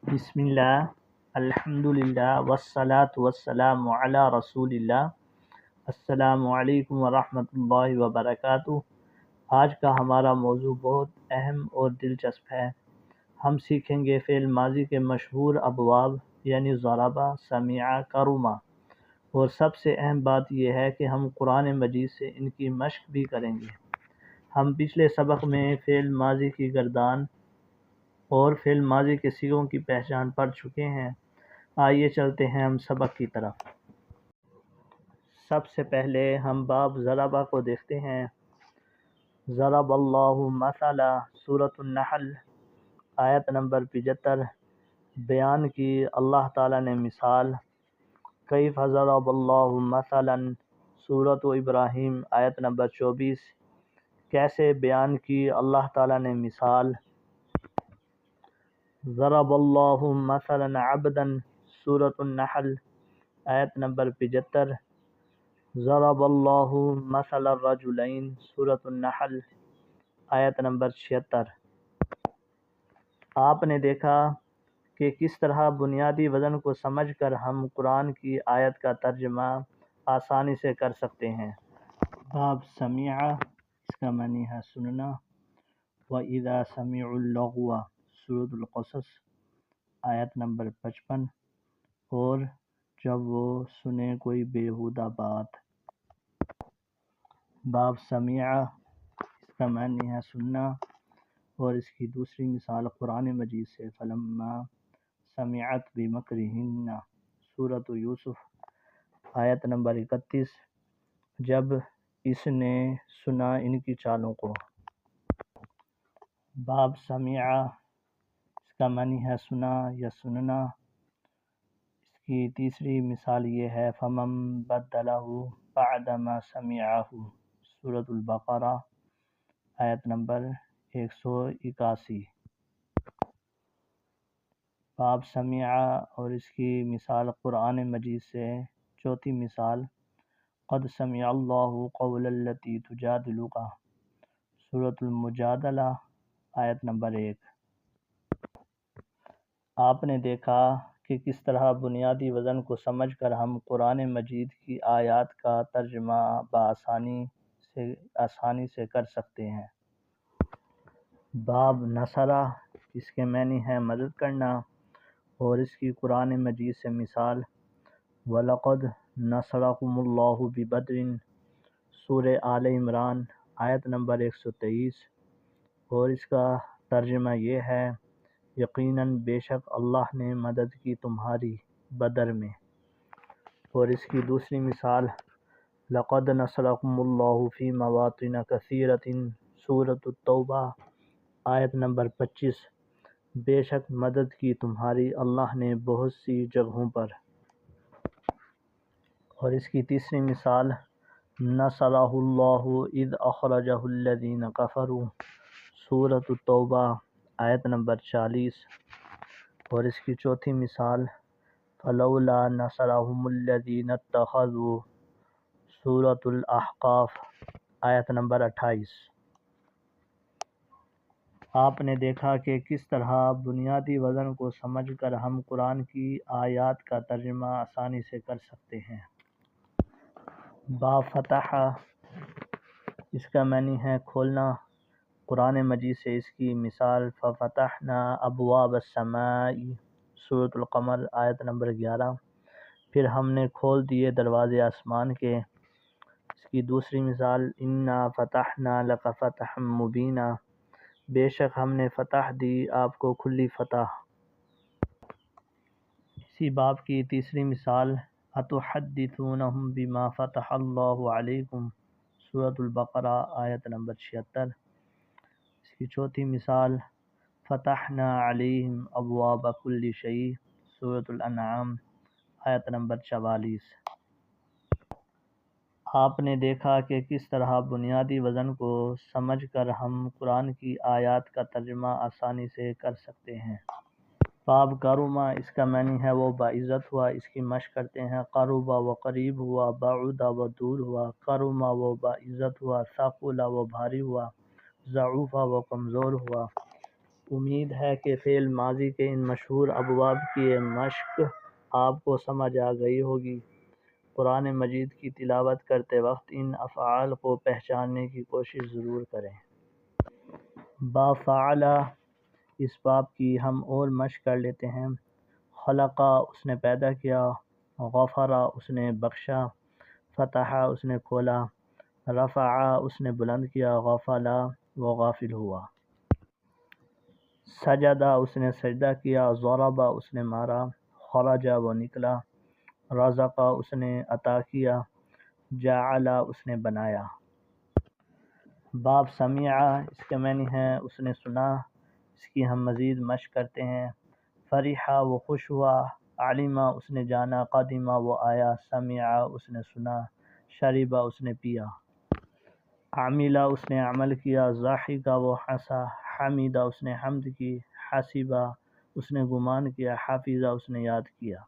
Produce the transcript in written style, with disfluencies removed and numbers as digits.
بسم اللہ، الحمدللہ والصلاة والسلام علی رسول اللہ۔ السلام علیکم ورحمۃ اللہ وبرکاتہ۔ آج کا ہمارا موضوع بہت اہم اور دلچسپ ہے۔ ہم سیکھیں گے فعل ماضی کے مشہور ابواب یعنی ضربہ، سمع، کرما، اور سب سے اہم بات یہ ہے کہ ہم قرآن مجید سے ان کی مشق بھی کریں گے۔ ہم پچھلے سبق میں فعل ماضی کی گردان اور فعل ماضی کے صیغوں کی پہچان پڑھ چکے ہیں۔ آئیے چلتے ہیں ہم سبق کی طرف۔ سب سے پہلے ہم باب ضربہ کو دیکھتے ہیں۔ ضرب اللہ مثلا، سورۃ النحل، آیت نمبر 75، بیان کی اللہ تعالیٰ نے مثال۔ کیف ضرب اللہ مثلا، سورۃ ابراہیم، آیت نمبر 24، کیسے بیان کی اللہ تعالیٰ نے مثال۔ ضرب اللہ مثلا عبدا، سورۃ النحل، آیت نمبر 75، ضرب اللہ مثلا الرجلین، سورۃ النحل، آیت نمبر 76۔ آپ نے دیکھا کہ کس طرح بنیادی وزن کو سمجھ کر ہم قرآن کی آیت کا ترجمہ آسانی سے کر سکتے ہیں۔ باب سمع، اس کا معنی ہے سننا۔ وَإِذَا سَمِعُوا اللَّغْوَ، سورۃ القصص، آیت نمبر 55، اور جب وہ سنے کوئی بیہودہ بات۔ باب سمع، اس کا معنی ہے سننا، اور اس کی دوسری مثال قرآن مجید سے فلما سمعت بمکرہن، سورۃ یوسف، آیت نمبر 31، جب اس نے سنا ان کی چالوں کو۔ باب سمع، اس کا معنی ہے سنا یا سننا۔ اس کی تیسری مثال یہ ہے فمن بدلہ بعد ما سمعہ، سورۃ البقرہ، آیت نمبر 181۔ باب سمع اور اس کی مثال قرآن مجید سے چوتھی مثال قد سمع اللہ قول التی تجادلک، سورۃ المجادلہ، آیت نمبر 1۔ آپ نے دیکھا کہ کس طرح بنیادی وزن کو سمجھ کر ہم قرآن مجید کی آیات کا ترجمہ آسانی سے کر سکتے ہیں۔ باب نصرہ، اس کے معنی ہے مدد کرنا، اور اس کی قرآن مجید سے مثال وَلَقَدْ نَصَرَكُمُ اللَّهُ بِبَدْرٍ، سورہ آل عمران، آیت نمبر 123، اور اس کا ترجمہ یہ ہے یقیناً بے شک اللہ نے مدد کی تمہاری بدر میں۔ اور اس کی دوسری مثال لَقَدْ نَصَرَكُمُ اللَّهُ فِي مَوَاطِنَ كَثِيرَةٍ، سورۃ التوبہ، آیت نمبر 25، بے شک مدد کی تمہاری اللہ نے بہت سی جگہوں پر۔ اور اس کی تیسری مثال نصرہ اللہ اذ اخرجہ الذین کفروا، سورۃ التوبہ، آیت نمبر 40۔ اور اس کی چوتھی مثال فلولا نصرہم الذین اتخذوا، سورۃ الاحقاف، آیت نمبر 28۔ آپ نے دیکھا کہ کس طرح بنیادی وزن کو سمجھ کر ہم قرآن کی آیات کا ترجمہ آسانی سے کر سکتے ہیں۔ باب فتح، اس کا معنی ہے کھولنا۔ قرآن مجید سے اس کی مثال ففتحنا ابواب السماء، سورۃ القمر، آیت نمبر 11، پھر ہم نے کھول دیے دروازے آسمان کے۔ اس کی دوسری مثال انا فتحنا لک فتحا مبینا، بے شک ہم نے فتح دی آپ کو کھلی فتح۔ اسی باب کی تیسری مثال اتحدثونہم بما فتح اللہ علیکم، سورۃ البقرہ، آیت نمبر 76۔ اس کی چوتھی مثال فتحنا علیہم ابواب کل شیء، سورۃ الانعام، آیت نمبر 44۔ آپ نے دیکھا کہ کس طرح بنیادی وزن کو سمجھ کر ہم قرآن کی آیات کا ترجمہ آسانی سے کر سکتے ہیں۔ باب کرما، اس کا معنی ہے وہ باعزت ہوا۔ اس کی مشق کرتے ہیں قربا و قریب ہوا، بعودا و دور ہوا، کرما و باعزت ہوا، ثقلا و بھاری ہوا، ضعوفا و کمزور ہوا۔ امید ہے کہ فعل ماضی کے ان مشہور ابواب کی مشق آپ کو سمجھ آ گئی ہوگی۔ قرآن مجید کی تلاوت کرتے وقت ان افعال کو پہچاننے کی کوشش ضرور کریں۔ با فعل اس باب کی ہم اور مشق کر لیتے ہیں۔ خلقہ اس نے پیدا کیا، غفرہ اس نے بخشا، فتح اس نے کھولا، رفع اس نے بلند کیا، غفلا وہ غافل ہوا، سجدہ اس نے سجدہ کیا، ضربہ اس نے مارا، خرج وہ نکلا، رزق اس نے عطا کیا، جعل اس نے بنایا۔ باب سمع اس کے معنی ہے اس نے سنا۔ اس کی ہم مزید مشق کرتے ہیں۔ فرحہ وہ خوش ہوا، علمہ اس نے جانا، قدمہ وہ آیا، سمع اس نے سنا، شربہ اس نے پیا، عملہ اس نے عمل کیا، ضحکہ وہ ہنسا، حمیدہ اس نے حمد کی، حسبہ اس نے گمان کیا، حفظہ اس نے یاد کیا۔